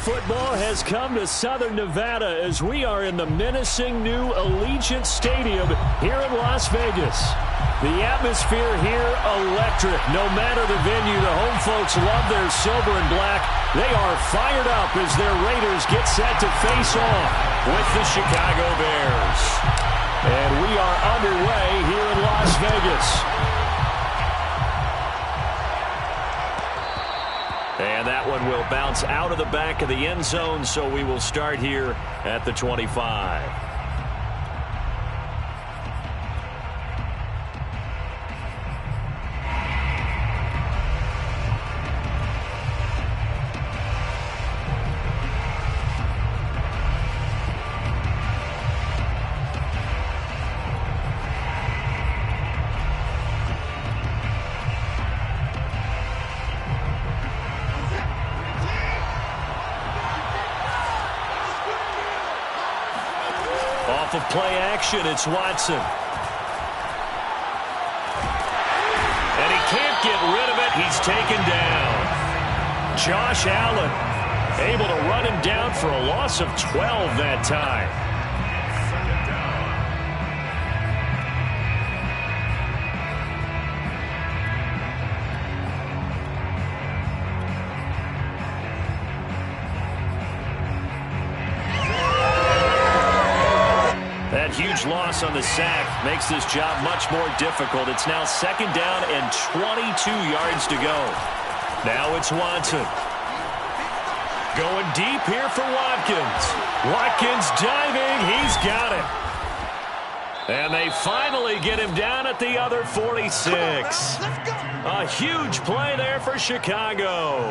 football has come to Southern Nevada as we are in the menacing new Allegiant Stadium here in Las Vegas. The atmosphere here electric. No matter the venue, the home folks love their silver and black. They are fired up as their Raiders get set to face off with the Chicago Bears. And we are underway here in Las Vegas. And that one will bounce out of the back of the end zone, so we will start here at the 25. Off of play action, it's Watson. And he can't get rid of it. He's taken down. Josh Allen able to run him down for a loss of 12 that time. Huge loss on the sack makes this job much more difficult. It's now second down and 22 yards to go. Now it's Watson. Going deep here for Watkins. Watkins diving. He's got it. And they finally get him down at the other 46. A huge play there for Chicago.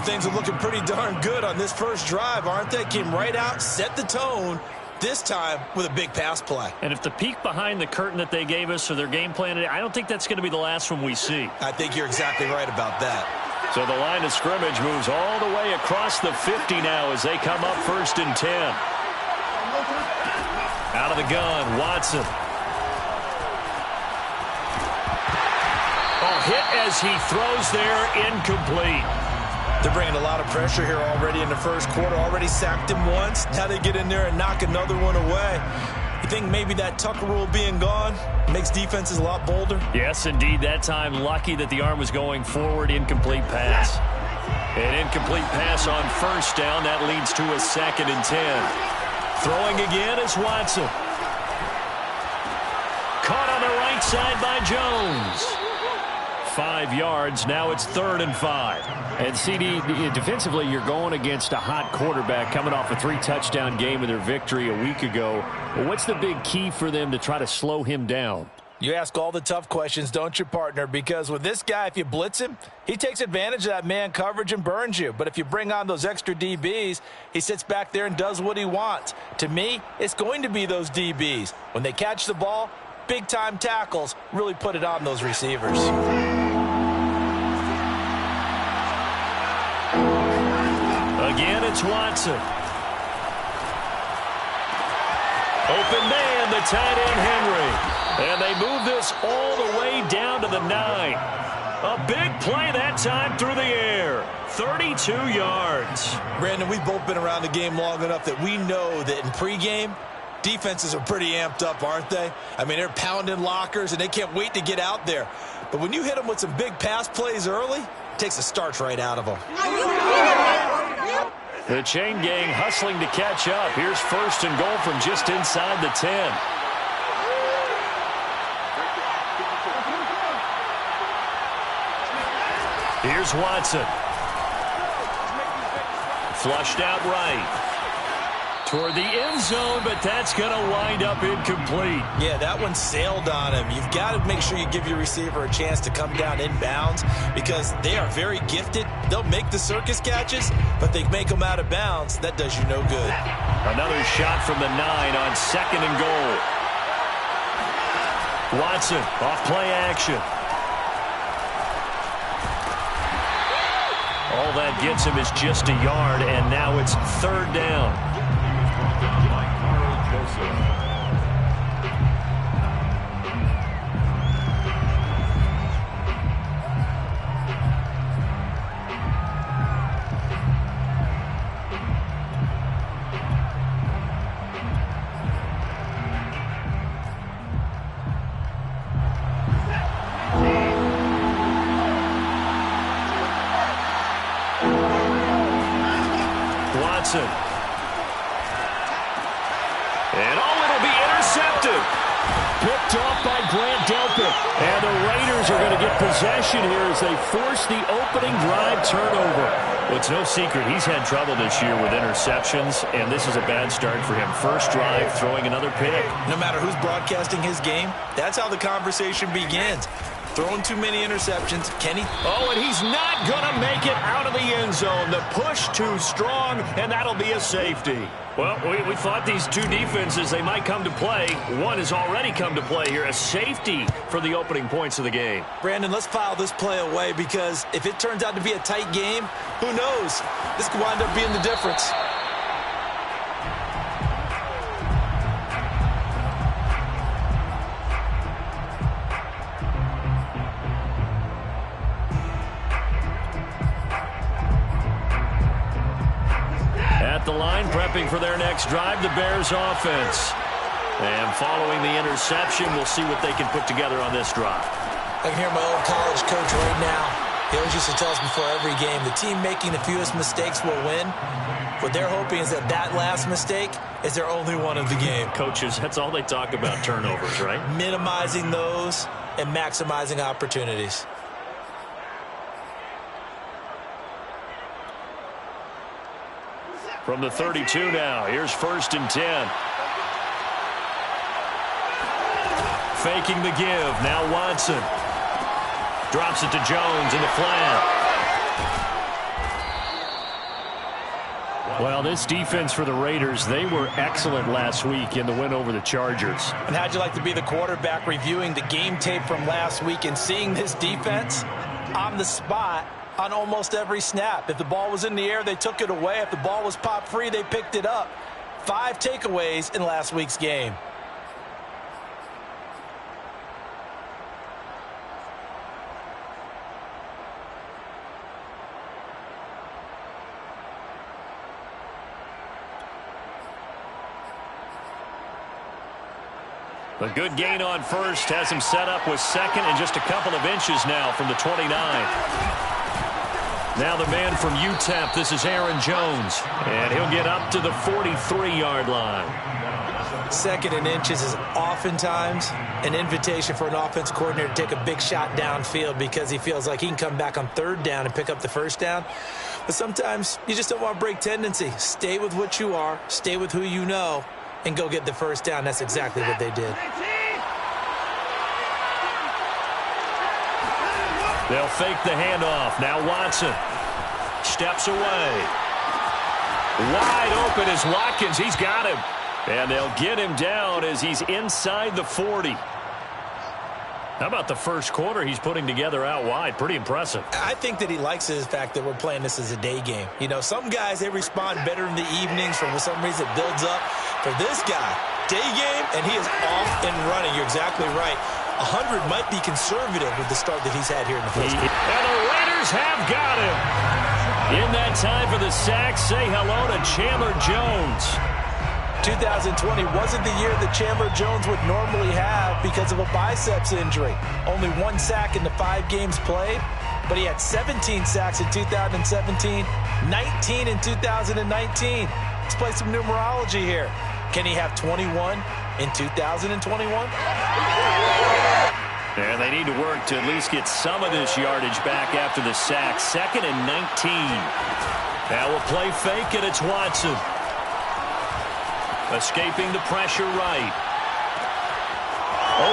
Things are looking pretty darn good on this first drive, aren't they? Came right out, set the tone. This time with a big pass play. And if the peek behind the curtain that they gave us or their game plan, I don't think that's going to be the last one we see. I think you're exactly right about that. So the line of scrimmage moves all the way across the 50 now as they come up 1st and 10. Out of the gun, Watson. Oh, hit as he throws there, incomplete. They're bringing a lot of pressure here already in the first quarter. Already sacked him once. Now they get in there and knock another one away. You think maybe that Tucker rule being gone makes defenses a lot bolder? Yes, indeed. That time, lucky that the arm was going forward. Incomplete pass. An incomplete pass on 1st down. That leads to a 2nd and 10. Throwing again is Watson. Caught on the right side by Jones. 5 yards. Now it's 3rd and 5. And CD, defensively, you're going against a hot quarterback coming off a 3-touchdown game in their victory a week ago. Well, what's the big key for them to try to slow him down? You ask all the tough questions, don't you, partner? Because with this guy, if you blitz him, he takes advantage of that man coverage and burns you. But if you bring on those extra DBs, he sits back there and does what he wants. To me, it's going to be those DBs. When they catch the ball, big-time tackles really put it on those receivers. Again, it's Watson. Open man, the tight end, Henry. And they move this all the way down to the 9. A big play that time through the air. 32 yards. Brandon, we've both been around the game long enough that we know that in pregame, defenses are pretty amped up, aren't they? I mean, they're pounding lockers, and they can't wait to get out there. But when you hit them with some big pass plays early, it takes the starch right out of them. The chain gang hustling to catch up. Here's 1st and goal from just inside the 10. Here's Watson. Flushed out right. Toward the end zone, but that's going to wind up incomplete. Yeah, that one sailed on him. You've got to make sure you give your receiver a chance to come down inbounds because they are very gifted. They'll make the circus catches, but they make them out of bounds. That does you no good. Another shot from the 9 on 2nd and goal. Watson off play action. All that gets him is just a yard, and now it's 3rd down. And it'll be intercepted. Picked off by Grant Delpit. And the Raiders are going to get possession here as they force the opening drive turnover. Well, it's no secret he's had trouble this year with interceptions, and this is a bad start for him. First drive, throwing another pick. No matter who's broadcasting his game, that's how the conversation begins. Throwing too many interceptions. Kenny? Oh, and he's not going to make it out of the end zone. The push too strong, and that'll be a safety. Well, we thought these two defenses, they might come to play. One has already come to play here, a safety for the opening points of the game. Brandon, let's file this play away because if it turns out to be a tight game, who knows? This could wind up being the difference. The line prepping for their next drive, the Bears offense. And following the interception, we'll see what they can put together on this drive. I can hear my old college coach right now. He always used to tell us before every game, the team making the fewest mistakes will win. What they're hoping is that last mistake is their only one of the game. Coaches, that's all they talk about, turnovers, right? Minimizing those and maximizing opportunities. From the 32 now, here's 1st and 10. Faking the give, now Watson. Drops it to Jones in the flat. Well, this defense for the Raiders, they were excellent last week in the win over the Chargers. And how'd you like to be the quarterback reviewing the game tape from last week and seeing this defense on the spot on almost every snap? If the ball was in the air, they took it away. If the ball was popped free, they picked it up. 5 takeaways in last week's game. A good gain on first has him set up with second and just a couple of inches now from the 29. Now the man from UTEP, this is Aaron Jones. And he'll get up to the 43-yard line. 2nd and inches is oftentimes an invitation for an offense coordinator to take a big shot downfield because he feels like he can come back on 3rd down and pick up the 1st down. But sometimes you just don't want to break tendency. Stay with what you are, stay with who you know, and go get the 1st down. That's exactly what they did. They'll fake the handoff. Now Watson steps away. Wide open is Watkins. He's got him. And they'll get him down as he's inside the 40. How about the first quarter he's putting together out wide? Pretty impressive. I think that he likes the fact that we're playing this as a day game. You know, some guys, they respond better in the evenings. For some reason, it builds up. For this guy, day game, and he is off and running. You're exactly right. 100 might be conservative with the start that he's had here in the first quarter. And the Raiders have got him. In that time for the sack, say hello to Chandler Jones. 2020 wasn't the year that Chandler Jones would normally have because of a biceps injury. Only 1 sack in the 5 games played, but he had 17 sacks in 2017, 19 in 2019. Let's play some numerology here. Can he have 21 in 2021? And they need to work to at least get some of this yardage back after the sack. 2nd and 19. Now we'll play fake, and it's Watson. Escaping the pressure right.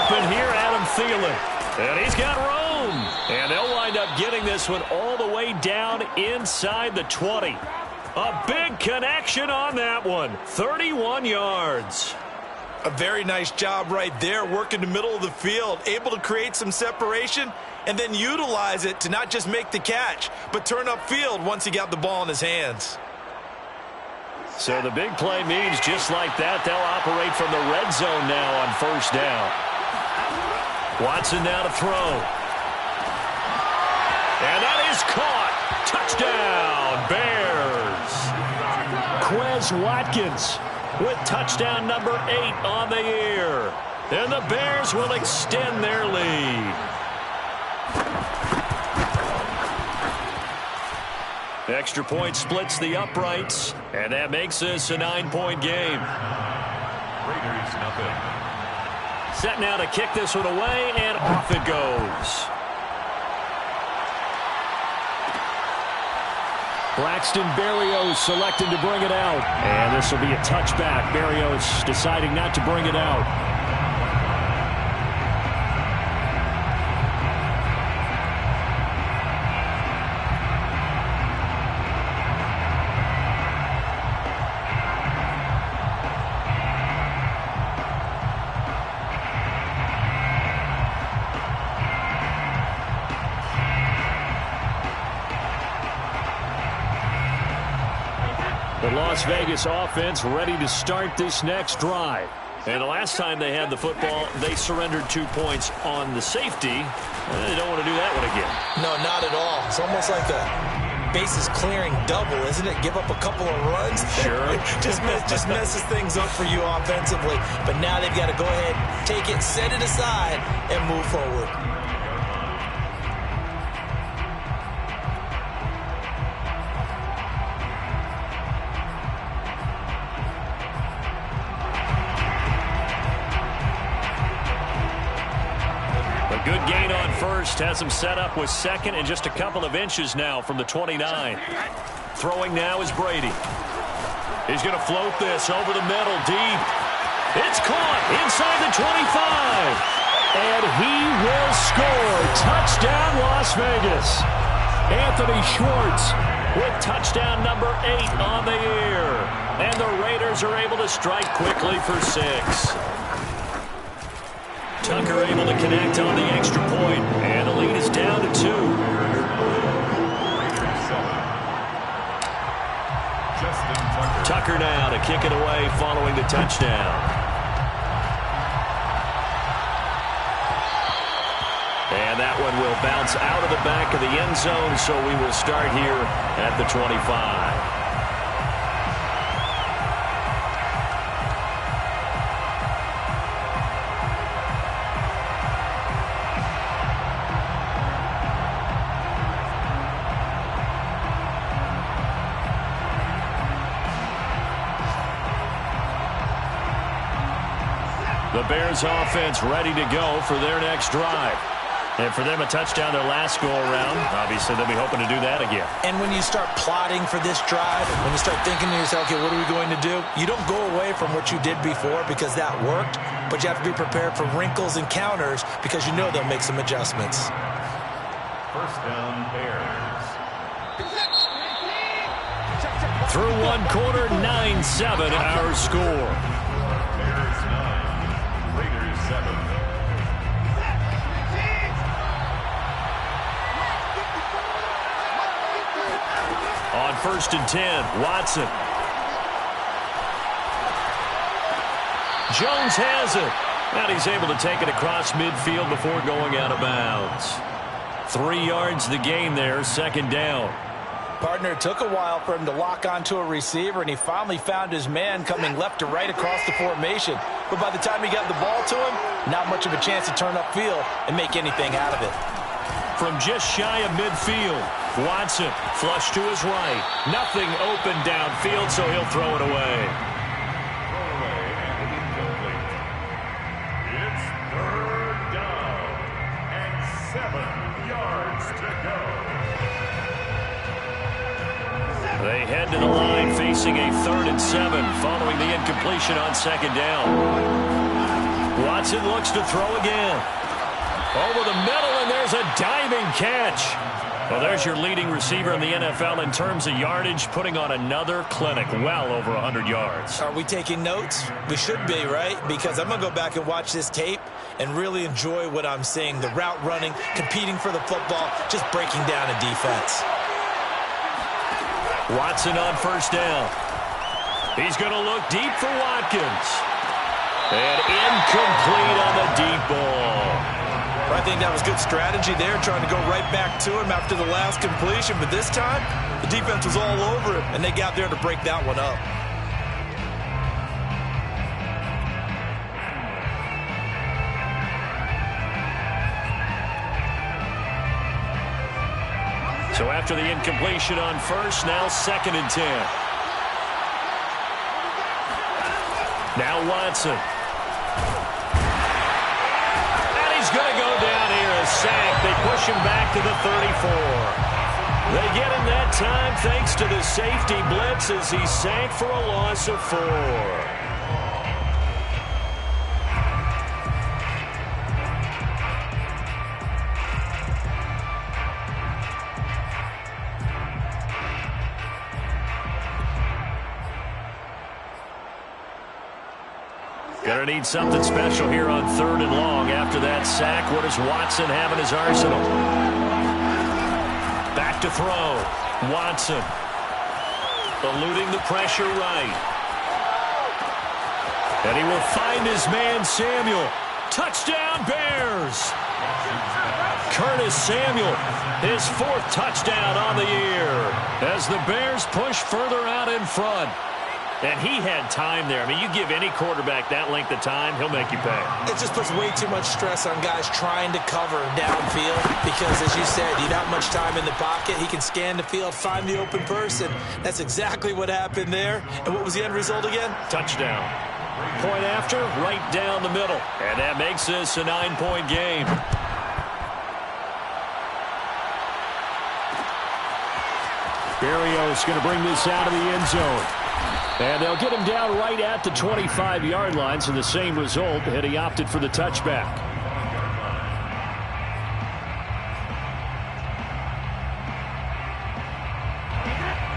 Open here, Adam Thielen. And he's got room. And they'll wind up getting this one all the way down inside the 20. A big connection on that one. 31 yards. A very nice job right there, working the middle of the field, able to create some separation and then utilize it to not just make the catch, but turn upfield once he got the ball in his hands. So the big play means just like that, they'll operate from the red zone now on 1st down. Watson now to throw. And that is caught. Touchdown, Bears. Quez Watkins with touchdown number 8 on the year. And the Bears will extend their lead. Extra point splits the uprights, and that makes this a 9-point game. Raiders nothing. Set now to kick this one away, and off it goes. Braxton Berrios selecting to bring it out. And this will be a touchback. Berrios deciding not to bring it out. The Las Vegas offense ready to start this next drive. And the last time they had the football, they surrendered 2 points on the safety. They don't want to do that one again. No, not at all. It's almost like a bases clearing double, isn't it? Give up a couple of runs. Sure. just messes things up for you offensively. But now they've got to go ahead, take it, set it aside, and move forward. Good gain on first. Has him set up with second and just a couple of inches now from the 29. Throwing now is Brady. He's going to float this over the middle deep. It's caught inside the 25. And he will score. Touchdown, Las Vegas. Anthony Schwartz with touchdown number 8 on the year. And the Raiders are able to strike quickly for 6. Tucker able to connect on the extra point, and the lead is down to 2. Tucker now to kick it away following the touchdown. And that one will bounce out of the back of the end zone, so we will start here at the 25. The Bears offense ready to go for their next drive. And for them, a touchdown their last go-around. Obviously, they'll be hoping to do that again. And when you start plotting for this drive, when you start thinking to yourself, okay, what are we going to do? You don't go away from what you did before because that worked, but you have to be prepared for wrinkles and counters because you know they'll make some adjustments. First down, Bears. Through one quarter, 9-7 our score. Bears 9, Raiders 7. On 1st and 10, Watson. Jones has it. And he's able to take it across midfield before going out of bounds. 3 yards the gain there, 2nd down. Partner, it took a while for him to lock onto a receiver, and he finally found his man coming left to right across the formation. But by the time he got the ball to him, not much of a chance to turn upfield and make anything out of it. From just shy of midfield, Watson flush to his right. Nothing open downfield, so he'll throw it away. Throwaway and incomplete. It's 3rd down and 7 yards to go. They head to the line facing a 3rd and 7 following the incompletion on 2nd down. Watson looks to throw again. Over the middle, and there's a diving catch. Well, there's your leading receiver in the NFL in terms of yardage, putting on another clinic, well over 100 yards. Are we taking notes? We should be, right? Because I'm going to go back and watch this tape and really enjoy what I'm seeing. The route running, competing for the football, just breaking down a defense. Watson on 1st down. He's going to look deep for Watkins. And incomplete on the deep ball. I think that was good strategy there, trying to go right back to him after the last completion. But this time, the defense was all over him, and they got there to break that one up. So after the incompletion on 1st, now 2nd and 10. Now Watson. And he's going to go down here, a sack. They push him back to the 34. They get him that time thanks to the safety blitz as he sank for a loss of 4. Gonna need something special here on 3rd and long. After that sack, what does Watson have in his arsenal? Back to throw. Watson. Eluding the pressure right. And he will find his man Samuel. Touchdown Bears! Curtis Samuel, his 4th touchdown on the year. As the Bears push further out in front. And he had time there. I mean, you give any quarterback that length of time, he'll make you pay. It just puts way too much stress on guys trying to cover downfield because, as you said, you don't have much time in the pocket. He can scan the field, find the open person. That's exactly what happened there. And what was the end result again? Touchdown. Point after, right down the middle. And that makes this a 9-point game. Berrios going to bring this out of the end zone. And they'll get him down right at the 25-yard line, so the same result, and he opted for the touchback.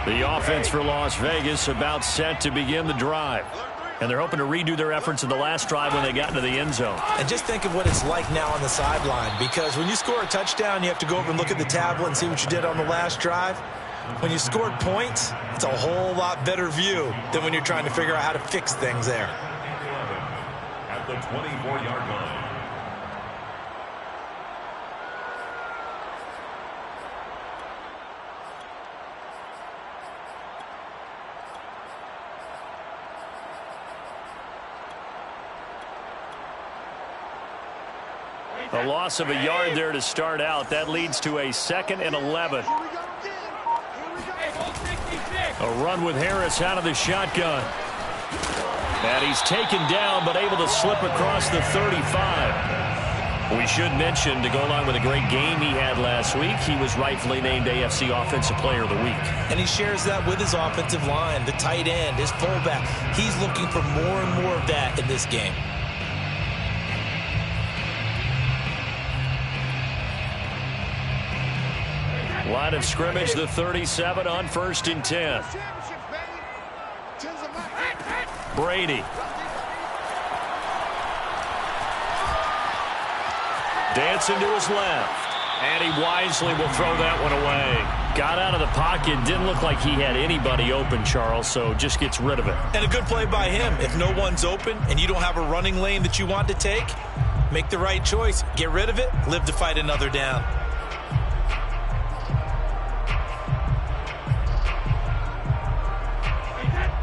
The offense for Las Vegas about set to begin the drive. And they're hoping to redo their efforts in the last drive when they got into the end zone. And just think of what it's like now on the sideline, because when you score a touchdown, you have to go over and look at the tablet and see what you did on the last drive. When you scored points, it's a whole lot better view than when you're trying to figure out how to fix things there. At the 24-yard line. A loss of a yard there to start out. That leads to a 2nd and 11. A run with Harris out of the shotgun. And he's taken down but able to slip across the 35. We should mention, to go along with a great game he had last week, he was rightfully named AFC Offensive Player of the Week. And he shares that with his offensive line, the tight end, his fullback. He's looking for more and more of that in this game. Line of scrimmage, the 37 on 1st and 10. Brady. Dancing to his left. And he wisely will throw that one away. Got out of the pocket. Didn't look like he had anybody open, Charles, so just gets rid of it. And a good play by him. If no one's open and you don't have a running lane that you want to take, make the right choice. Get rid of it. Live to fight another down.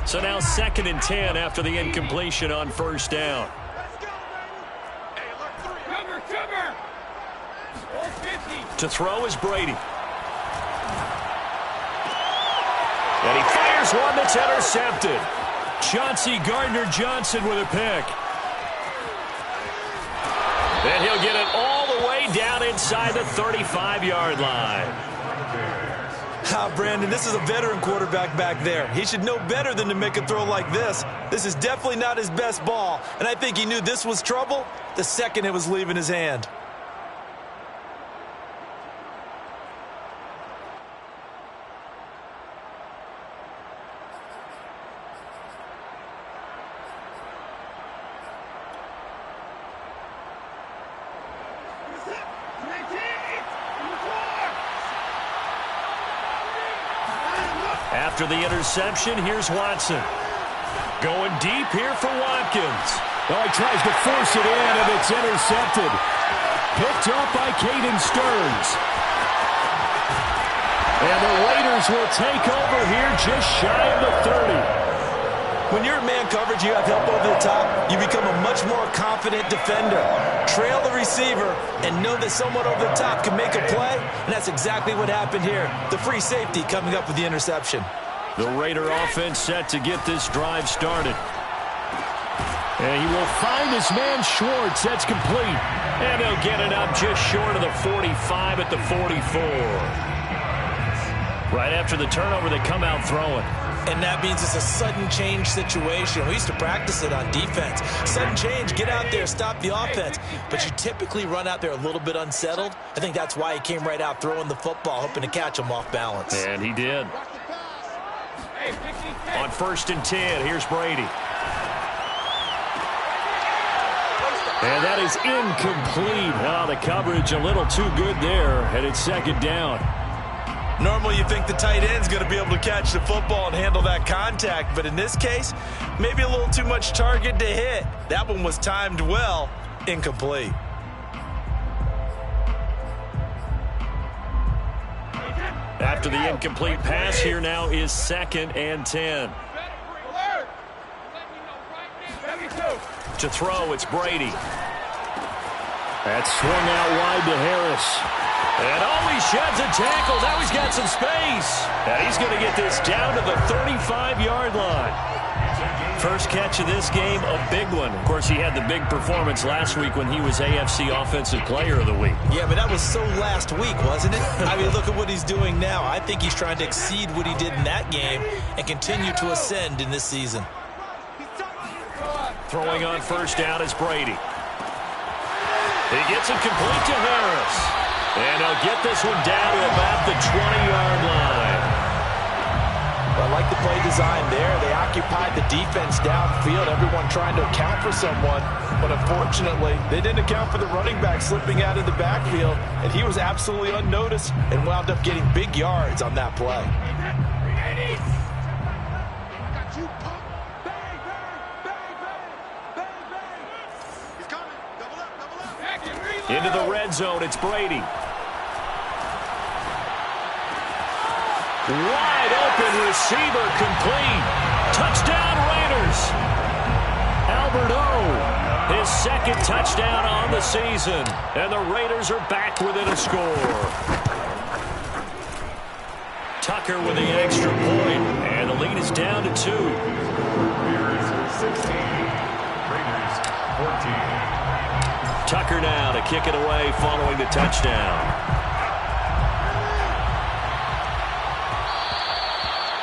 So now 2nd and 10 after the incompletion on 1st down. To throw is Brady. And he fires one that's intercepted. Chauncey Gardner-Johnson with a pick. And he'll get it all the way down inside the 35-yard line. Brandon, this is a veteran quarterback back there. He should know better than to make a throw like this. This is definitely not his best ball, and I think he knew this was trouble the second it was leaving his hand. After the interception, here's Watson. Going deep here for Watkins. Well, he tries to force it in, and it's intercepted. Picked up by Caden Stearns. And the Raiders will take over here just shy of the 30. When you're in man coverage, you have help over the top, you become a much more confident defender. Trail the receiver and know that someone over the top can make a play, and that's exactly what happened here. The free safety coming up with the interception. The Raider offense set to get this drive started. And he will find his man Schwartz. That's complete. And they'll get it up just short of the 45 at the 44. Right after the turnover, they come out throwing. And that means it's a sudden change situation. We used to practice it on defense. Sudden change, get out there, stop the offense. But you typically run out there a little bit unsettled. I think that's why he came right out throwing the football, hoping to catch him off balance. And he did. On 1st and 10, here's Brady. And that is incomplete. Oh, the coverage a little too good there, and it's 2nd down. Normally you think the tight end's going to be able to catch the football and handle that contact, but in this case, maybe a little too much target to hit. That one was timed well, incomplete. After the incomplete pass, here now is 2nd and 10. To throw, it's Brady. That's swung out wide to Harris. And he sheds a tackle. Now he's got some space. And he's going to get this down to the 35-yard line. First catch of this game, a big one. Of course, he had the big performance last week when he was AFC Offensive Player of the Week. Yeah, but that was so last week, wasn't it? I mean, look at what he's doing now. I think he's trying to exceed what he did in that game and continue to ascend in this season. Throwing on 1st down is Brady. He gets it complete to Harris. And he'll get this one down to about the 20-yard line. I like the play design there. They occupied the defense downfield, everyone trying to account for someone. But unfortunately, they didn't account for the running back slipping out of the backfield. And he was absolutely unnoticed and wound up getting big yards on that play. Into the red zone, it's Brady. Wide open receiver, complete. Touchdown Raiders. Albert O, his 2nd touchdown on the season. And the Raiders are back within a score. Tucker with the extra point. And the lead is down to 2. Bears 16. Raiders 14. Tucker now to kick it away following the touchdown.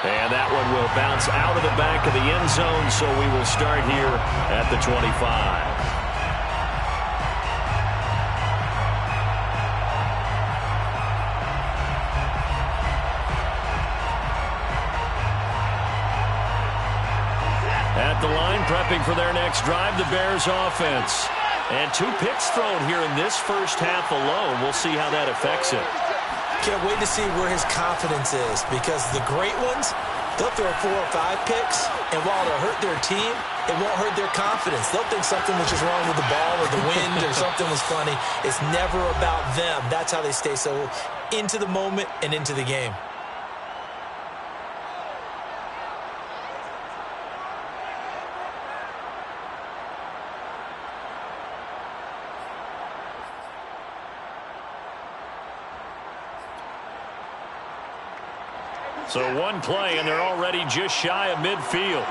And that one will bounce out of the back of the end zone, so we will start here at the 25. At the line, prepping for their next drive, the Bears offense. And 2 picks thrown here in this first half alone. We'll see how that affects it. Can't wait to see where his confidence is, because the great ones, they'll throw 4 or 5 picks, and while it'll hurt their team, it won't hurt their confidence. They'll think something was just wrong with the ball or the wind or something was funny. It's never about them. That's how they stay so into the moment and into the game. So 1 play, and they're already just shy of midfield.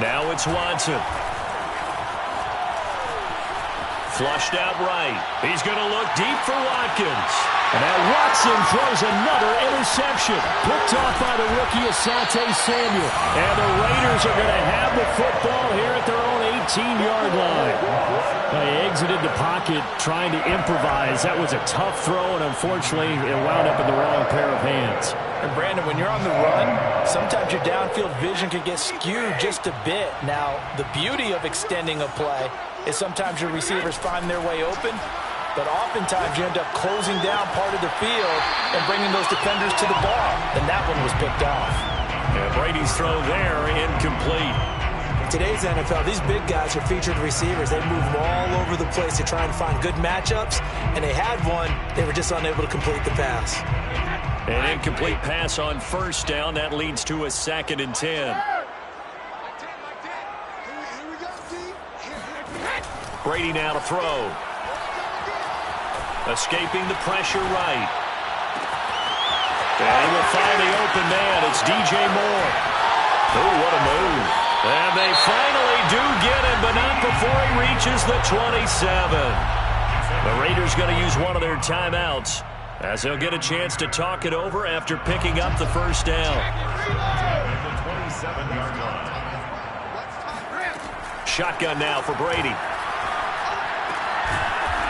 Now it's Watson. Flushed out right. He's going to look deep for Watkins. And now Watson throws another interception. Picked off by the rookie Asante Samuel. And the Raiders are going to have the football here at their own 18-yard line. They exited the pocket trying to improvise. That was a tough throw, and unfortunately, it wound up in the wrong pair of hands. And Brandon, when you're on the run, sometimes your downfield vision can get skewed just a bit. Now, the beauty of extending a play is sometimes your receivers find their way open, but oftentimes you end up closing down part of the field and bringing those defenders to the ball. And that one was picked off. And Brady's throw there, incomplete. In today's NFL, these big guys are featured receivers. They move all over the place to try and find good matchups, and they had one. They were just unable to complete the pass. An incomplete pass on 1st down. That leads to a 2nd and 10. Brady now to throw. Escaping the pressure right. And he will find the It's DJ Moore. Oh, what a move. And they finally do get him, but not before he reaches the 27. The Raiders going to use one of their timeouts as they'll get a chance to talk it over after picking up the first down. Shotgun now for Brady.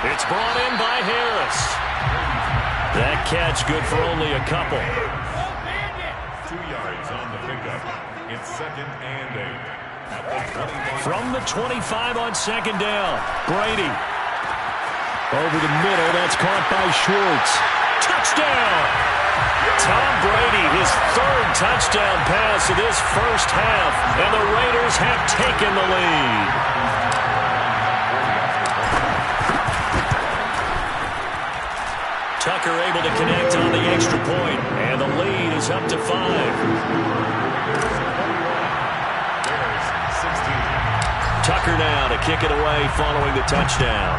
It's brought in by Harris. That catch good for only a couple. 2 yards on the pickup. It's 2nd and 8. At the 25. From the 25 on second down, Brady. Over the middle, that's caught by Schwartz. Touchdown! Tom Brady, his 3rd touchdown pass of this first half, and the Raiders have taken the lead. Tucker able to connect on the extra point, and the lead is up to 5. Tucker now to kick it away following the touchdown.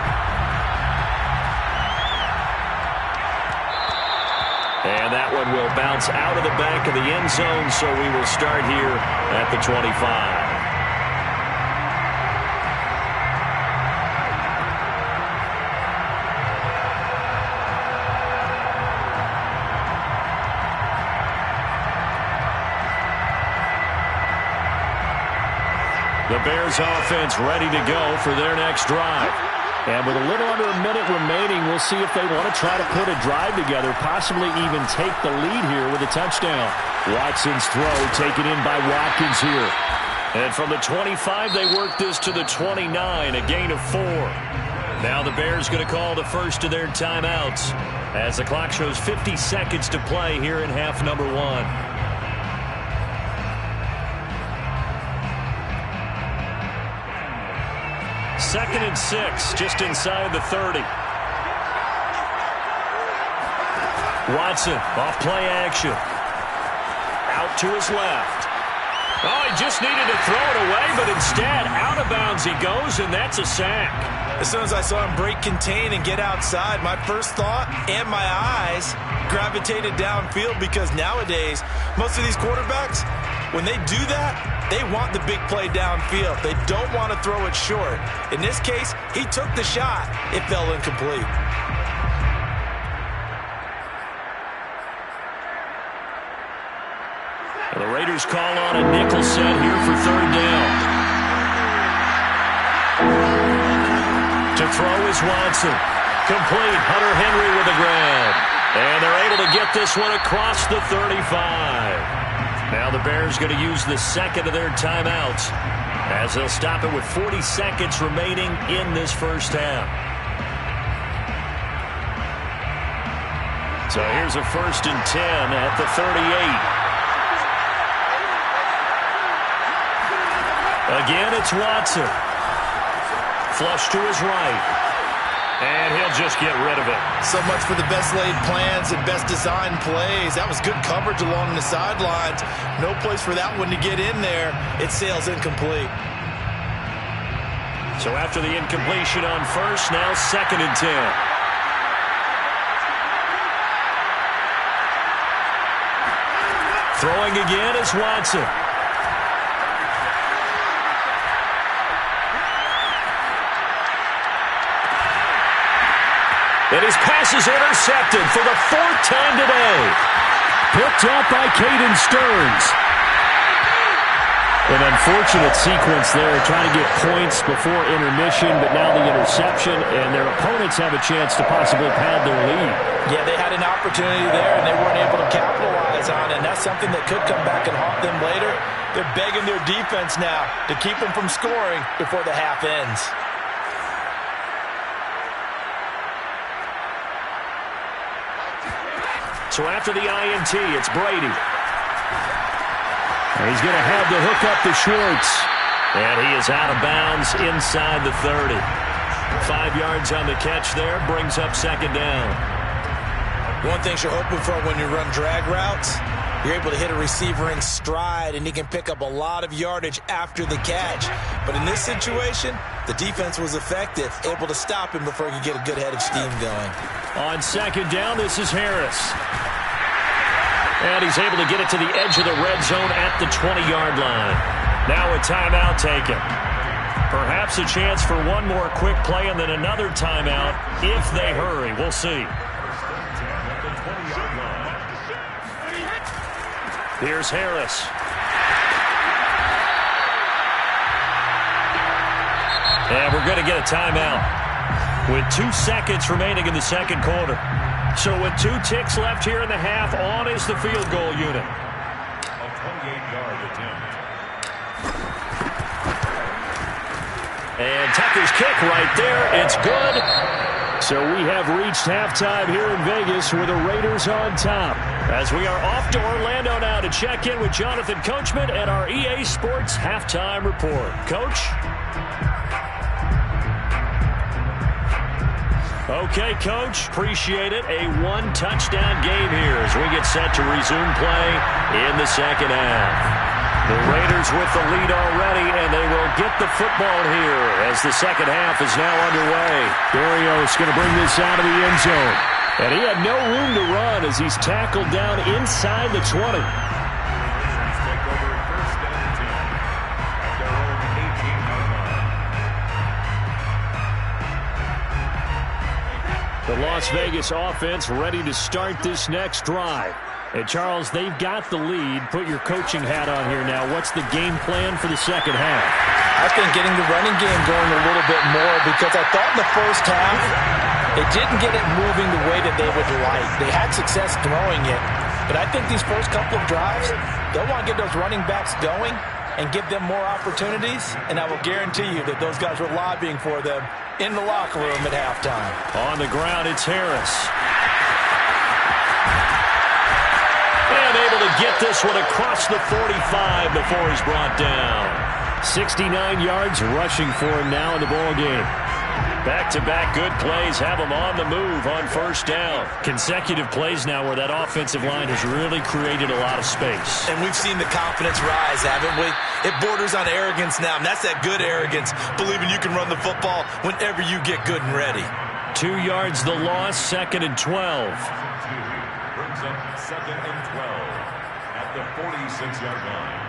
And that one will bounce out of the back of the end zone, so we will start here at the 25. The Bears offense ready to go for their next drive. And with a little under a minute remaining, we'll see if they want to try to put a drive together, possibly even take the lead here with a touchdown. Watson's throw taken in by Watkins here. And from the 25, they work this to the 29, a gain of 4. Now the Bears going to call the first of their timeouts as the clock shows 50 seconds to play here in half number 1. Second and 6, just inside the 30. Watson, off play action. Out to his left. Oh, he just needed to throw it away, but instead, out of bounds he goes, and that's a sack. As soon as I saw him break contain and get outside, my first thought and my eyes gravitated downfield, because nowadays, most of these quarterbacks, when they do that, they want the big play downfield. They don't want to throw it short. In this case, he took the shot. It fell incomplete. The Raiders call on a nickel set here for 3rd down. To throw is Watson. Complete. Hunter Henry with a grab. And they're able to get this one across the 35. Now the Bears going to use the second of their timeouts as they'll stop it with 40 seconds remaining in this first half. So here's a 1st and 10 at the 38. Again, it's Watson. Flush to his right. And he'll just get rid of it. So much for the best laid plans and best designed plays. That was good coverage along the sidelines. No place for that one to get in there. It sails incomplete. So after the incompletion on first, now 2nd and 10. Throwing again is Watson. And his pass is intercepted for the 4th time today. Picked up by Caden Stearns. An unfortunate sequence there, trying to get points before intermission, but now the interception, and their opponents have a chance to possibly pad their lead. Yeah, they had an opportunity there, and they weren't able to capitalize on it, and that's something that could come back and haunt them later. They're begging their defense now to keep them from scoring before the half ends. So after the INT, it's Brady. He's going to have to hook up to Schwartz. And he is out of bounds inside the 30. 5 yards on the catch there, brings up 2nd down. One thing you're hoping for when you run drag routes, you're able to hit a receiver in stride, and he can pick up a lot of yardage after the catch. But in this situation, the defense was effective, able to stop him before he could get a good head of steam going. On 2nd down, this is Harris. And he's able to get it to the edge of the red zone at the 20-yard line. Now a timeout taken. Perhaps a chance for one more quick play and then another timeout if they hurry. We'll see. Here's Harris. And we're going to get a timeout with 2 seconds remaining in the second quarter. So with 2 ticks left here in the half, on is the field goal unit. A 28-yard attempt. And Tucker's kick right there. It's good. So we have reached halftime here in Vegas with the Raiders on top. As we are off to Orlando now to check in with Jonathan Coachman and our EA Sports halftime report. Coach? Okay, Coach. Appreciate it. A 1-touchdown game here as we get set to resume play in the second half. The Raiders with the lead already, and they will get the football here as the second half is now underway. Barrios going to bring this out of the end zone. And he had no room to run as he's tackled down inside the 20. The Las Vegas offense ready to start this next drive. And, Charles, they've got the lead. Put your coaching hat on here now. What's the game plan for the second half? I think getting the running game going a little bit more because I thought in the first half they didn't get it moving the way that they would like. They had success throwing it, but I think these first couple of drives, they'll want to get those running backs going and give them more opportunities, and I will guarantee you that those guys were lobbying for them in the locker room at halftime. On the ground, it's Harris. And able to get this one across the 45 before he's brought down. 69 yards rushing for him now in the ball game. Back-to-back good plays have him on the move on first down. Consecutive plays now where that offensive line has really created a lot of space. And we've seen the confidence rise, haven't we? It borders on arrogance now, and that's that good arrogance, believing you can run the football whenever you get good and ready. 2 yards the loss, 2nd and 12. Brings up 2nd and 12 at the 46-yard line.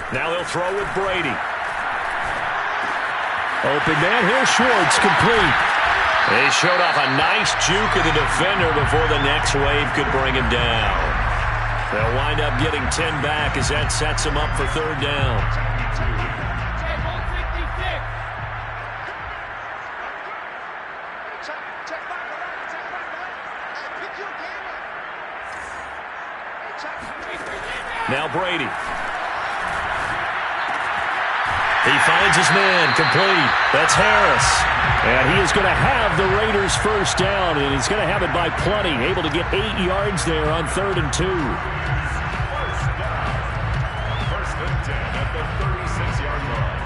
Now they'll throw with Brady. Open man here, Schwartz, complete. He showed off a nice juke of the defender before the next wave could bring him down. They'll wind up getting 10 back as that sets him up for third down. Now Brady. He finds his man, complete. That's Harris. And he is going to have the Raiders first down, and he's going to have it by plenty. Able to get 8 yards there on 3rd and 2. First and 10 at the 36-yard line.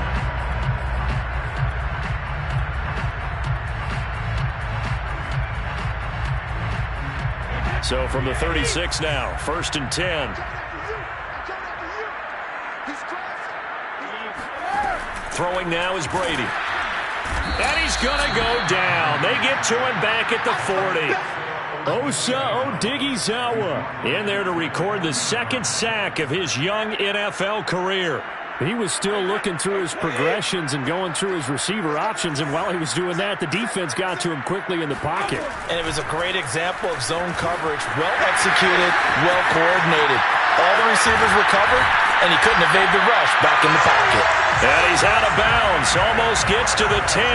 So from the 36 now, 1st and 10. Throwing now is Brady. And he's going to go down. They get to him back at the 40. Osa Odighizuwa in there to record the 2nd sack of his young NFL career. He was still looking through his progressions and going through his receiver options, and while he was doing that, the defense got to him quickly in the pocket. And it was a great example of zone coverage, well executed, well coordinated. All the receivers were covered, and he couldn't evade the rush back in the pocket. And he's out of bounds, almost gets to the 10.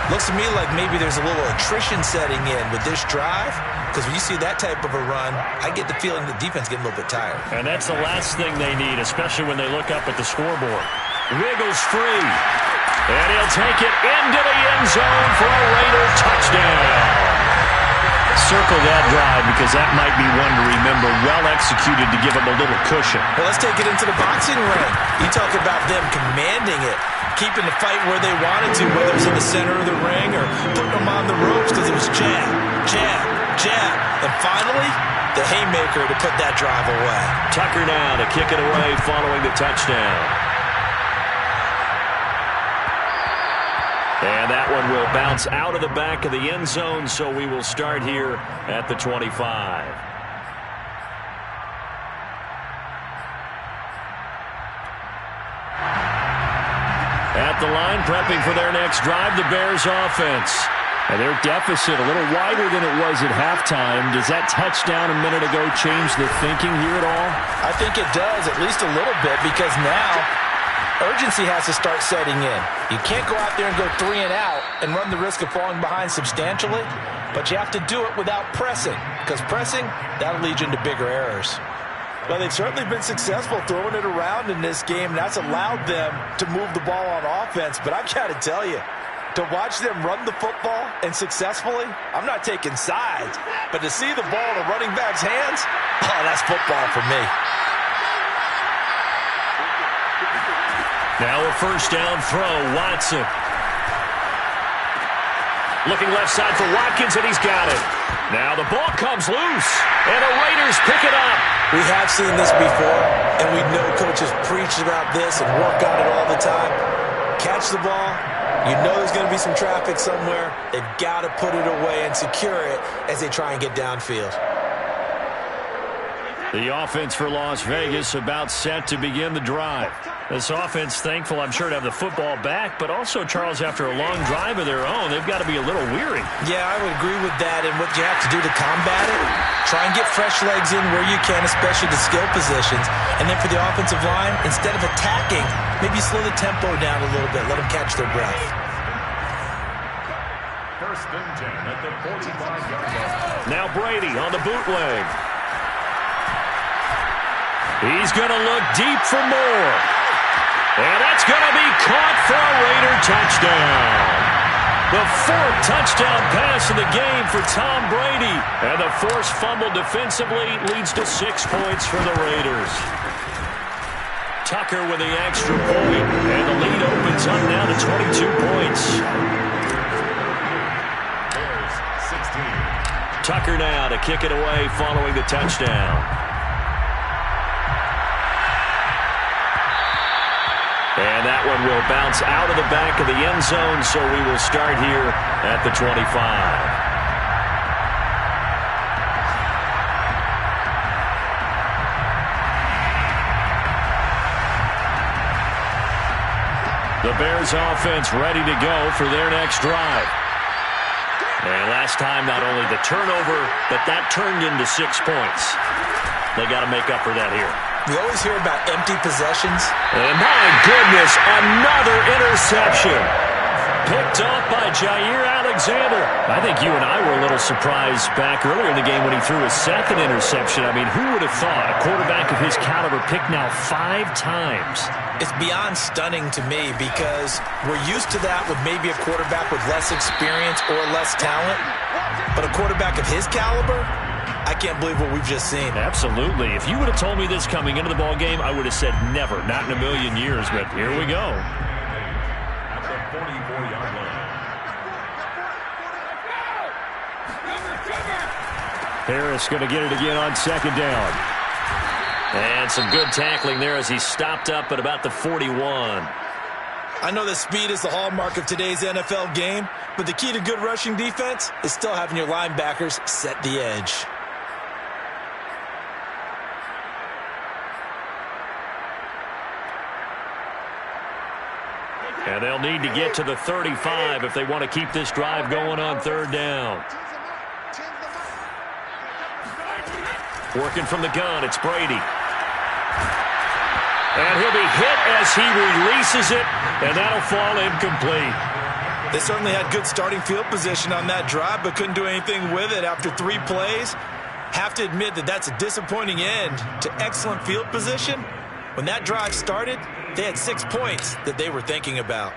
Looks to me like maybe there's a little attrition setting in with this drive, because when you see that type of a run, I get the feeling the defense getting a little bit tired. And that's the last thing they need, especially when they look up at the scoreboard. Wiggles free. And he'll take it into the end zone for a Raider touchdown. Circle that drive because that might be one to remember. Well executed to give them a little cushion. Well, let's take it into the boxing ring. You talk about them commanding it, keeping the fight where they wanted to, whether it's in the center of the ring or putting them on the ropes because it was jab, jab, jab. And finally, the haymaker to put that drive away. Tucker now to kick it away following the touchdown. And that one will bounce out of the back of the end zone, so we will start here at the 25. At the line, prepping for their next drive, the Bears offense. And their deficit a little wider than it was at halftime. Does that touchdown a minute ago change the thinking here at all? I think it does, at least a little bit, because now urgency has to start setting in. You can't go out there and go 3 and out and run the risk of falling behind substantially, but you have to do it without pressing, because pressing, that'll lead you into bigger errors. Well, they've certainly been successful throwing it around in this game, and that's allowed them to move the ball on offense. But I've got to tell you, to watch them run the football and successfully, I'm not taking sides, but to see the ball in a running back's hands, oh, that's football for me. Now a first down throw, Watson. Looking left side for Watkins, and he's got it. Now the ball comes loose, and the Raiders pick it up. We have seen this before, and we know coaches preach about this and work on it all the time. Catch the ball. You know there's going to be some traffic somewhere. They've got to put it away and secure it as they try and get downfield. The offense for Las Vegas about set to begin the drive. This offense thankful, I'm sure, to have the football back, but also, Charles, after a long drive of their own, they've got to be a little weary. Yeah, I would agree with that, and what you have to do to combat it, try and get fresh legs in where you can, especially the skill positions, and then for the offensive line, instead of attacking, maybe slow the tempo down a little bit, let them catch their breath. First and 10 at the 45-yard line. Now Brady on the bootleg. He's going to look deep for more. And that's going to be caught for a Raider touchdown. The 4th touchdown pass of the game for Tom Brady. And the forced fumble defensively leads to 6 points for the Raiders. Tucker with the extra point, and the lead opens up now to 22 points. Bears 16. Tucker now to kick it away following the touchdown. And that one will bounce out of the back of the end zone, so we will start here at the 25. The Bears offense ready to go for their next drive. And last time, not only the turnover, but that turned into 6 points. They got to make up for that here. We always hear about empty possessions. And my goodness, another interception. Picked off by Jair Alexander. I think you and I were a little surprised back earlier in the game when he threw his 2nd interception. I mean, who would have thought a quarterback of his caliber picked now 5 times? It's beyond stunning to me because we're used to that with maybe a quarterback with less experience or less talent. But a quarterback of his caliber, I can't believe what we've just seen. Absolutely. If you would have told me this coming into the ball game, I would have said never, not in a million years. But here we go. At the 44-yard line. Harris going to get it again on 2nd down. And some good tackling there as he stopped up at about the 41. I know that speed is the hallmark of today's NFL game, but the key to good rushing defense is still having your linebackers set the edge. And they'll need to get to the 35 if they want to keep this drive going on 3rd down. Working from the gun, it's Brady. And he'll be hit as he releases it, and that'll fall incomplete. They certainly had good starting field position on that drive, but couldn't do anything with it after 3 plays. Have to admit that that's a disappointing end to excellent field position. When that drive started, they had 6 points that they were thinking about.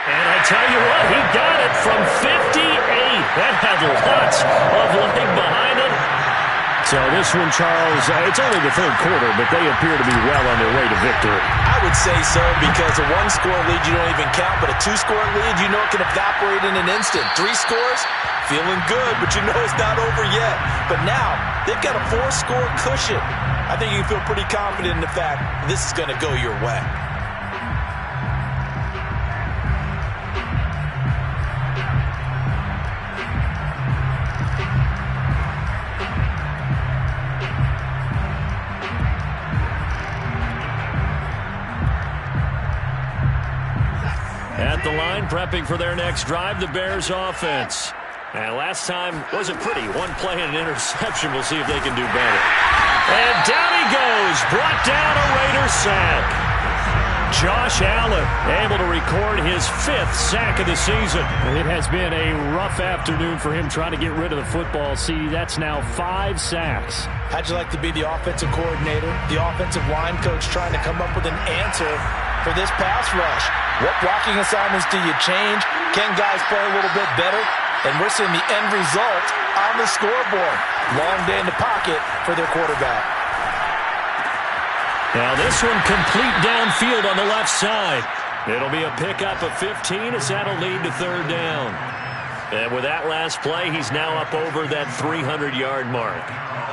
And I tell you what, he got it from 58. That had lots of leg behind it. So this one, Charles, it's only the 3rd quarter, but they appear to be well on their way to victory. I would say so because a 1-score lead you don't even count, but a 2-score lead you know it can evaporate in an instant. 3 scores, feeling good, but you know it's not over yet. But now they've got a 4-score cushion. I think you can feel pretty confident in the fact this is going to go your way. At the line, prepping for their next drive, the Bears offense. And last time wasn't pretty. One play and an interception. We'll see if they can do better. And down he goes. Brought down a Raider sack. Josh Allen able to record his 5th sack of the season. It has been a rough afternoon for him trying to get rid of the football. See, that's now 5 sacks. How'd you like to be the offensive coordinator, the offensive line coach trying to come up with an answer for this pass rush? What blocking assignments do you change? Can guys play a little bit better? And we're seeing the end result on the scoreboard. Long day in the pocket for their quarterback. Now this one complete downfield on the left side. It'll be a pickup of 15 as that'll lead to 3rd down. And with that last play, he's now up over that 300-yard mark.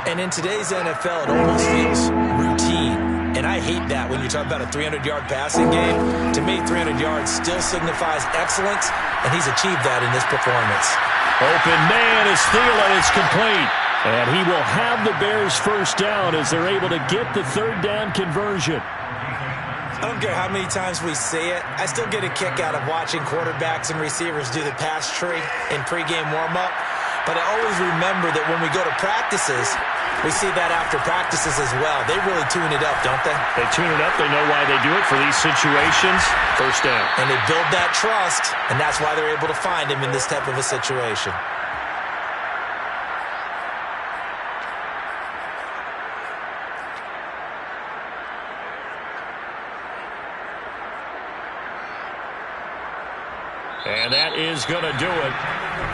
And in today's NFL, it almost feels routine. And I hate that when you talk about a 300-yard passing game. To me, 300 yards still signifies excellence, and he's achieved that in this performance. Open man is Thielen. It's complete. And he will have the Bears' 1st down as they're able to get the 3rd down conversion. I don't care how many times we see it. I still get a kick out of watching quarterbacks and receivers do the pass tree in pregame warm-up. But I always remember that when we go to practices, we see that after practices as well. They really tune it up, don't they? They tune it up. They know why they do it for these situations. 1st down. And they build that trust, and that's why they're able to find him in this type of a situation. And that is going to do it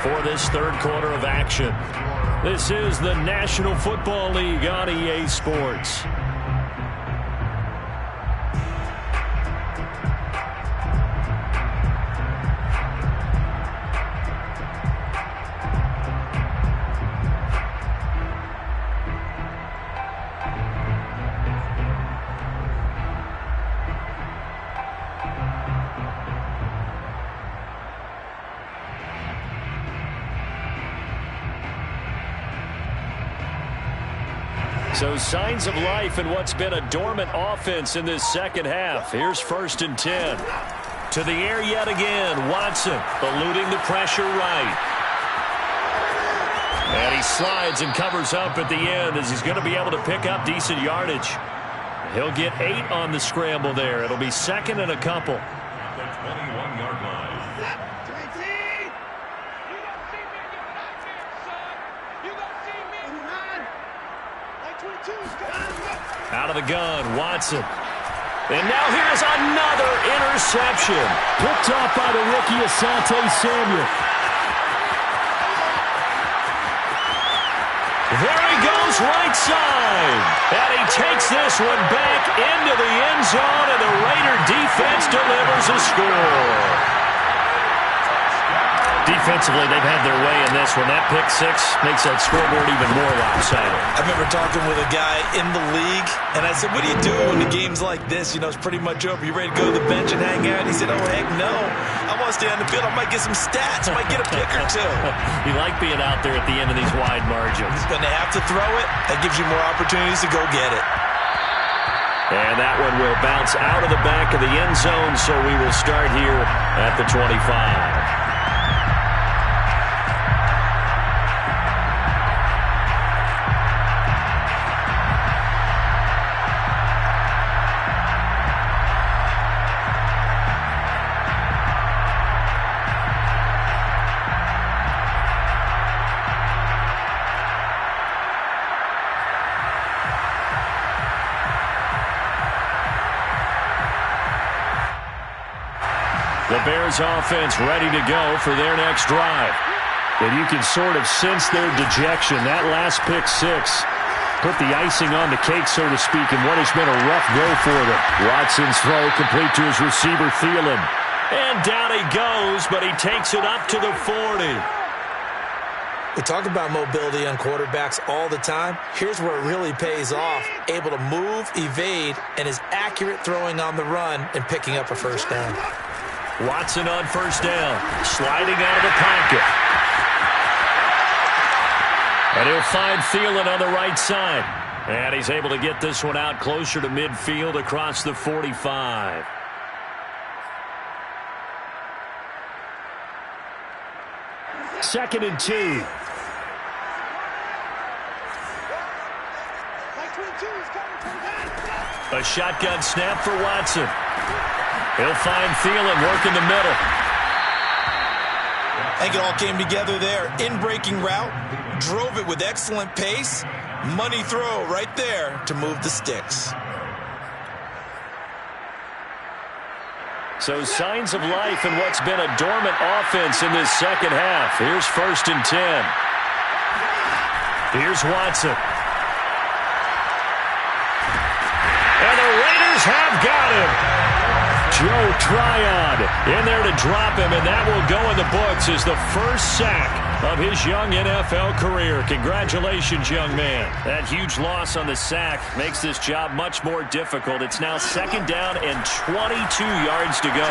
for this 3rd quarter of action. This is the National Football League on EA Sports. So signs of life in what's been a dormant offense in this 2nd half. Here's 1st and 10. To the air yet again. Watson eluding the pressure right. And he slides and covers up at the end as he's going to be able to pick up decent yardage. He'll get 8 on the scramble there. It'll be 2nd and a couple. At the 21-yard line. Out of the gun, Watson. And now here's another interception. Picked off by the rookie Asante Samuel. There he goes, right side. And he takes this one back into the end zone, and the Raider defense delivers a score. Defensively, they've had their way in this one. That pick 6 makes that scoreboard even more lopsided. I remember talking with a guy in the league, and I said, what do you do when the game's like this? You know, it's pretty much over. You ready to go to the bench and hang out? He said, oh, heck no. I want to stay on the field. I might get some stats. I might get a pick or 2. You like being out there at the end of these wide margins. When they have to throw it, that gives you more opportunities to go get it. And that one will bounce out of the back of the end zone, so we will start here at the 25. The Bears offense ready to go for their next drive. And you can sort of sense their dejection. That last pick 6 put the icing on the cake, so to speak, in what has been a rough go for them. Watson's throw complete to his receiver, Thielen. And down he goes, but he takes it up to the 40. We talk about mobility on quarterbacks all the time. Here's where it really pays off. Able to move, evade, and is accurate throwing on the run and picking up a first down. Watson on first down, sliding out of the pocket. And he'll find Thielen on the right side. And he's able to get this one out closer to midfield across the 45. Second and 2. A shotgun snap for Watson. He'll find Thielen working the middle. I think it all came together there. In-breaking route, drove it with excellent pace. Money throw right there to move the sticks. So signs of life in what's been a dormant offense in this second half. Here's first and 10. Here's Watson. And the Raiders have got him. Joe Tryon in there to drop him, and that will go in the books as the first sack of his young NFL career. Congratulations, young man. That huge loss on the sack makes this job much more difficult. It's now second down and 22 yards to go.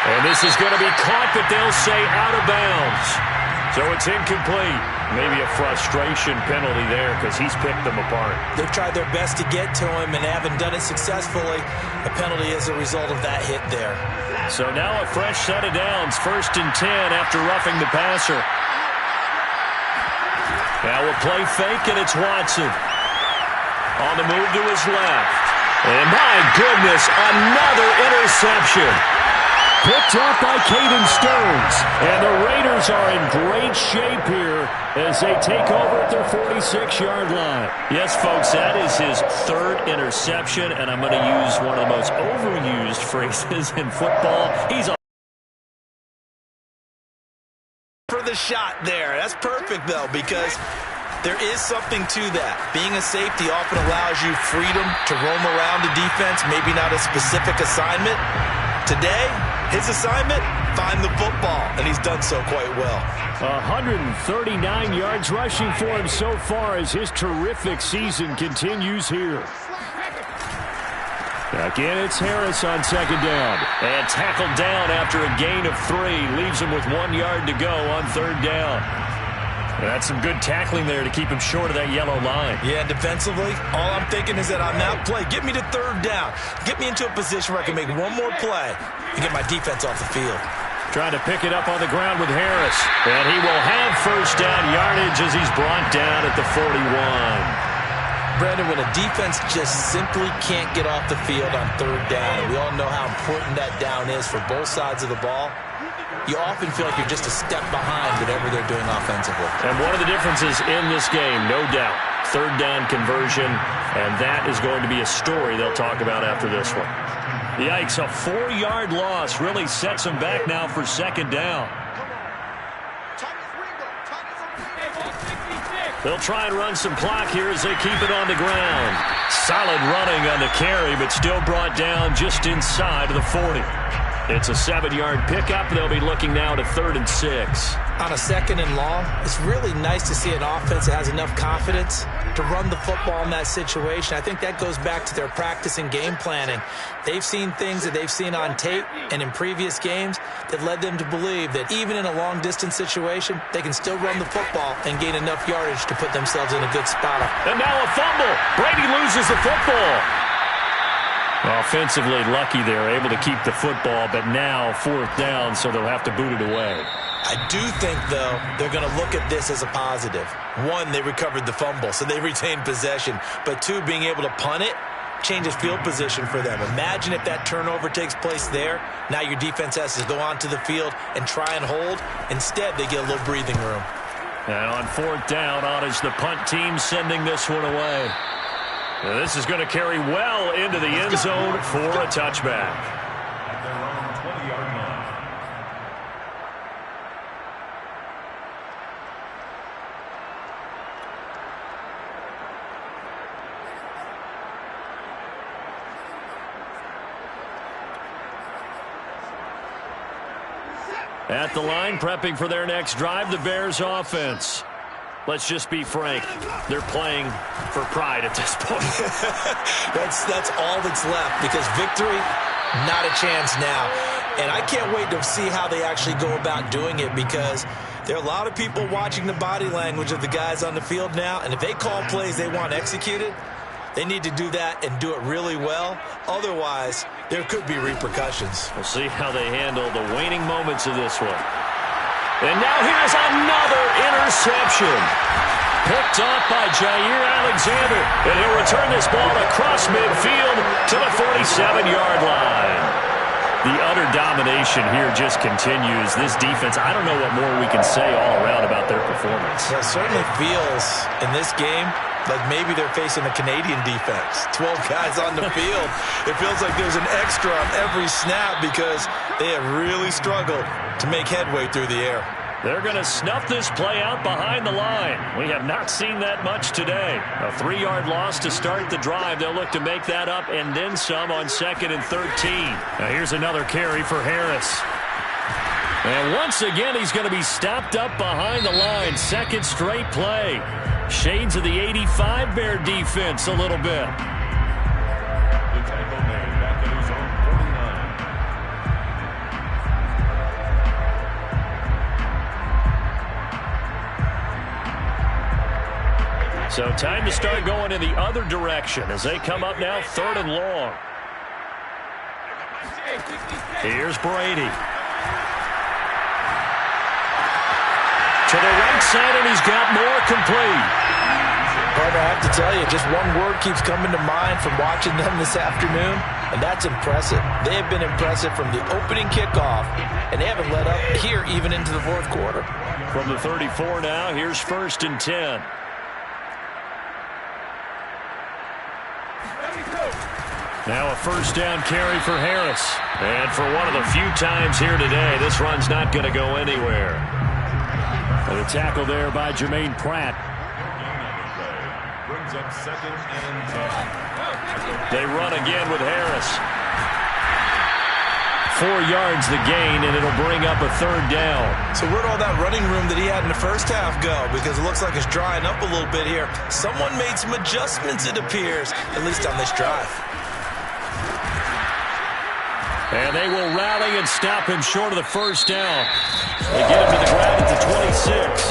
And this is going to be caught, but they'll say out of bounds. So it's incomplete. Maybe a frustration penalty there because he's picked them apart. They've tried their best to get to him and haven't done it successfully. A penalty as a result of that hit there. So now a fresh set of downs. First and 10 after roughing the passer. Now a play fake, and it's Watson. On the move to his left. And my goodness, another interception. Picked up by Caden Stearns. And the Raiders are in great shape here as they take over at their 46-yard line. Yes, folks, that is his third interception, and I'm going to use one of the most overused phrases in football. He's for the shot there. That's perfect, though, because there is something to that. Being a safety often allows you freedom to roam around the defense, maybe not a specific assignment. Today, his assignment, find the football, and he's done so quite well. 139 yards rushing for him so far as his terrific season continues here. Again, it's Harris on second down. And tackled down after a gain of 3. Leaves him with 1 yard to go on third down. And that's some good tackling there to keep him short of that yellow line. Yeah, defensively, all I'm thinking is that on that play, get me to third down. Get me into a position where I can make one more play and get my defense off the field. Trying to pick it up on the ground with Harris. And he will have first down yardage as he's brought down at the 41. Brandon, when a defense just simply can't get off the field on third down, and we all know how important that down is for both sides of the ball, you often feel like you're just a step behind whatever they're doing offensively. And one of the differences in this game, no doubt, third down conversion, and that is going to be a story they'll talk about after this one. Yikes, a 4-yard loss really sets them back now for second down. They'll try and run some clock here as they keep it on the ground. Solid running on the carry, but still brought down just inside of the 40. It's a 7-yard pickup. They'll be looking now to 3rd and 6. On a second and long, it's really nice to see an offense that has enough confidence to run the football in that situation. I think that goes back to their practice and game planning. They've seen things that they've seen on tape and in previous games that led them to believe that even in a long-distance situation, they can still run the football and gain enough yardage to put themselves in a good spot. And now a fumble. Brady loses the football. Offensively lucky they're able to keep the football, but now 4th down, so they'll have to boot it away. I do think, though, they're going to look at this as a positive. 1, they recovered the fumble, so they retained possession. But 2, being able to punt it changes field position for them. Imagine if that turnover takes place there. Now your defense has to go onto the field and try and hold. Instead, they get a little breathing room. And on 4th down, on is the punt team sending this one away. Now this is going to carry well into the end zone for a touchback. At their own 20-yard line. At the line, prepping for their next drive, the Bears offense. Let's just be frank. They're playing for pride at this point. That's all that's left, because victory, not a chance now. And I can't wait to see how they actually go about doing it, because there are a lot of people watching the body language of the guys on the field now, and if they call plays they want executed, they need to do that and do it really well. Otherwise, there could be repercussions. We'll see how they handle the waning moments of this one. And now here's another interception. Picked off by Jair Alexander. And he'll return this ball across midfield to the 47-yard line. The utter domination here just continues. This defense, I don't know what more we can say all around about their performance. It certainly feels in this game like maybe they're facing a Canadian defense. 12 guys on the field. It feels like there's an extra on every snap because they have really struggled to make headway through the air. They're going to snuff this play out behind the line. We have not seen that much today. A 3-yard loss to start the drive. They'll look to make that up and then some on 2nd and 13. Now here's another carry for Harris. And once again, he's going to be stopped up behind the line. Second straight play. Shades of the 85 Bear defense a little bit. The tackle made back at his own 49. So time to start going in the other direction as they come up now 3rd and long. Here's Brady. To the right side, and he's got more complete. Partner, I have to tell you, just one word keeps coming to mind from watching them this afternoon, and that's impressive. They have been impressive from the opening kickoff, and they haven't let up here even into the 4th quarter. From the 34 now, here's 1st and 10. Now a 1st down carry for Harris. And for one of the few times here today, this run's not going to go anywhere. And a tackle there by Jermaine Pratt. Brings up 2nd and 10. They run again with Harris. 4 yards the gain, and it'll bring up a 3rd down. So where'd all that running room that he had in the first half go? Because it looks like it's drying up a little bit here. Someone made some adjustments, it appears, at least on this drive. And they will rally and stop him short of the 1st down. They get him to the ground at the 26.